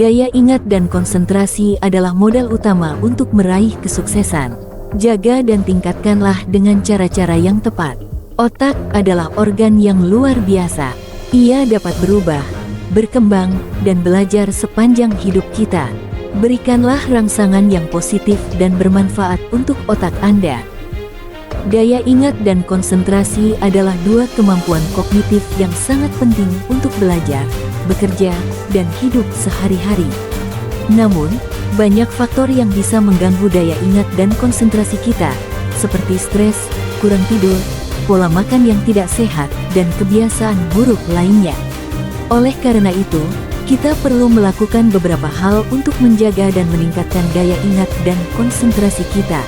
Daya ingat dan konsentrasi adalah modal utama untuk meraih kesuksesan. Jaga dan tingkatkanlah dengan cara-cara yang tepat. Otak adalah organ yang luar biasa. Ia dapat berubah, berkembang, dan belajar sepanjang hidup kita. Berikanlah rangsangan yang positif dan bermanfaat untuk otak Anda. Daya ingat dan konsentrasi adalah dua kemampuan kognitif yang sangat penting untuk belajar, bekerja, dan hidup sehari-hari. Namun, banyak faktor yang bisa mengganggu daya ingat dan konsentrasi kita, seperti stres, kurang tidur, pola makan yang tidak sehat, dan kebiasaan buruk lainnya. Oleh karena itu, kita perlu melakukan beberapa hal untuk menjaga dan meningkatkan daya ingat dan konsentrasi kita.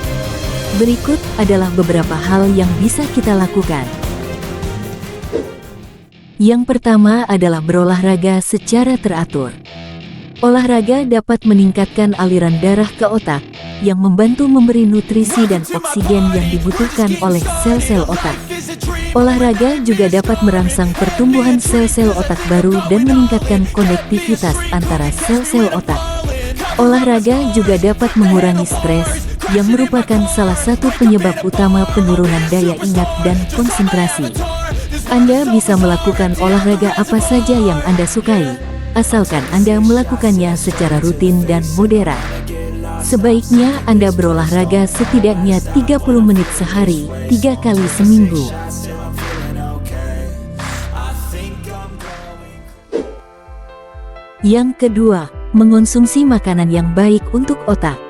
Berikut adalah beberapa hal yang bisa kita lakukan. Yang pertama adalah berolahraga secara teratur. Olahraga dapat meningkatkan aliran darah ke otak, yang membantu memberi nutrisi dan oksigen yang dibutuhkan oleh sel-sel otak. Olahraga juga dapat merangsang pertumbuhan sel-sel otak baru dan meningkatkan konektivitas antara sel-sel otak. Olahraga juga dapat mengurangi stres, yang merupakan salah satu penyebab utama penurunan daya ingat dan konsentrasi. Anda bisa melakukan olahraga apa saja yang Anda sukai, asalkan Anda melakukannya secara rutin dan moderat. Sebaiknya Anda berolahraga setidaknya 30 menit sehari, 3 kali seminggu. Yang kedua, mengonsumsi makanan yang baik untuk otak.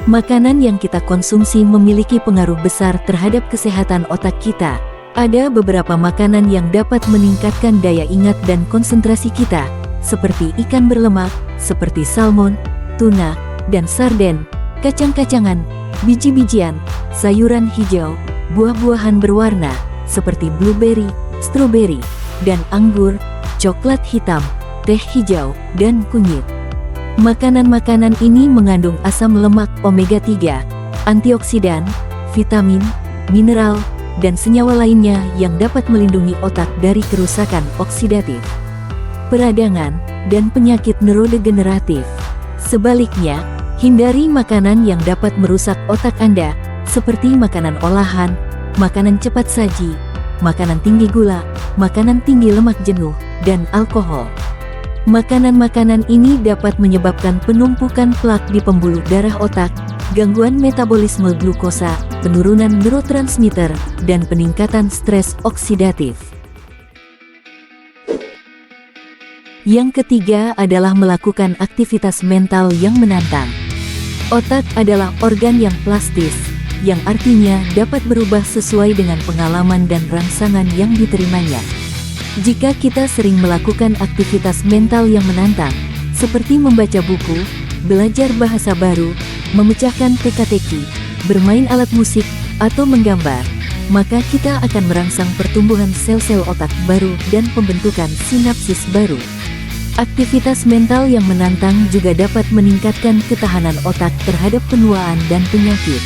Makanan yang kita konsumsi memiliki pengaruh besar terhadap kesehatan otak kita. Ada beberapa makanan yang dapat meningkatkan daya ingat dan konsentrasi kita, seperti ikan berlemak, seperti salmon, tuna, dan sarden, kacang-kacangan, biji-bijian, sayuran hijau, buah-buahan berwarna, seperti blueberry, stroberi, dan anggur, coklat hitam, teh hijau, dan kunyit. Makanan-makanan ini mengandung asam lemak omega-3, antioksidan, vitamin, mineral, dan senyawa lainnya yang dapat melindungi otak dari kerusakan oksidatif, peradangan, dan penyakit neurodegeneratif. Sebaliknya, hindari makanan yang dapat merusak otak Anda, seperti makanan olahan, makanan cepat saji, makanan tinggi gula, makanan tinggi lemak jenuh, dan alkohol. Makanan-makanan ini dapat menyebabkan penumpukan plak di pembuluh darah otak, gangguan metabolisme glukosa, penurunan neurotransmitter, dan peningkatan stres oksidatif. Yang ketiga adalah melakukan aktivitas mental yang menantang. Otak adalah organ yang plastis, yang artinya dapat berubah sesuai dengan pengalaman dan rangsangan yang diterimanya. Jika kita sering melakukan aktivitas mental yang menantang, seperti membaca buku, belajar bahasa baru, memecahkan teka-teki, bermain alat musik, atau menggambar, maka kita akan merangsang pertumbuhan sel-sel otak baru dan pembentukan sinapsis baru. Aktivitas mental yang menantang juga dapat meningkatkan ketahanan otak terhadap penuaan dan penyakit.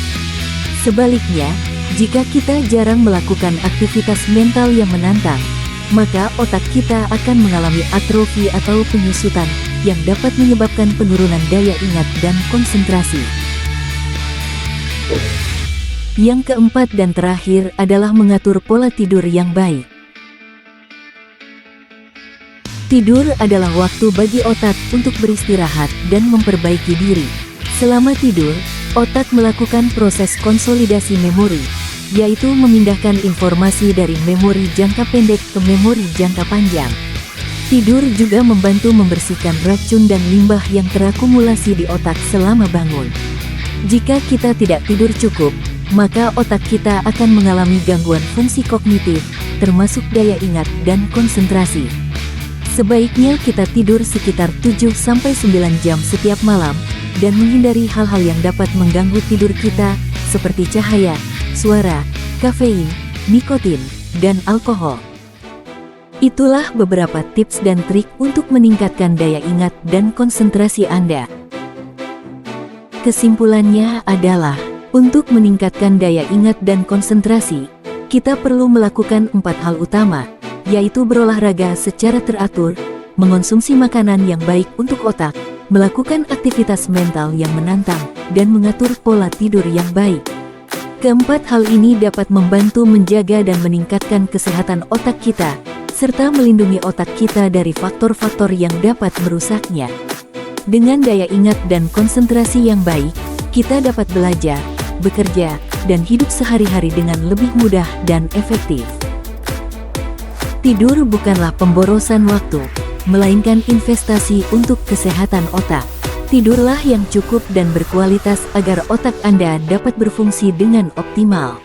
Sebaliknya, jika kita jarang melakukan aktivitas mental yang menantang, maka otak kita akan mengalami atrofi atau penyusutan yang dapat menyebabkan penurunan daya ingat dan konsentrasi. Yang keempat dan terakhir adalah mengatur pola tidur yang baik. Tidur adalah waktu bagi otak untuk beristirahat dan memperbaiki diri. Selama tidur, otak melakukan proses konsolidasi memori, yaitu memindahkan informasi dari memori jangka pendek ke memori jangka panjang. Tidur juga membantu membersihkan racun dan limbah yang terakumulasi di otak selama bangun. Jika kita tidak tidur cukup, maka otak kita akan mengalami gangguan fungsi kognitif, termasuk daya ingat dan konsentrasi. Sebaiknya kita tidur sekitar 7-9 jam setiap malam, dan menghindari hal-hal yang dapat mengganggu tidur kita, seperti cahaya, suara, kafein, nikotin, dan alkohol. Itulah beberapa tips dan trik untuk meningkatkan daya ingat dan konsentrasi Anda. Kesimpulannya adalah, untuk meningkatkan daya ingat dan konsentrasi, kita perlu melakukan 4 hal utama, yaitu berolahraga secara teratur, mengonsumsi makanan yang baik untuk otak, melakukan aktivitas mental yang menantang, dan mengatur pola tidur yang baik. Keempat hal ini dapat membantu menjaga dan meningkatkan kesehatan otak kita, serta melindungi otak kita dari faktor-faktor yang dapat merusaknya. Dengan daya ingat dan konsentrasi yang baik, kita dapat belajar, bekerja, dan hidup sehari-hari dengan lebih mudah dan efektif. Tidur bukanlah pemborosan waktu, melainkan investasi untuk kesehatan otak. Tidurlah yang cukup dan berkualitas agar otak Anda dapat berfungsi dengan optimal.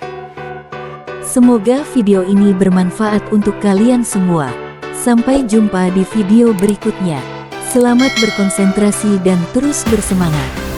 Semoga video ini bermanfaat untuk kalian semua. Sampai jumpa di video berikutnya. Selamat berkonsentrasi dan terus bersemangat.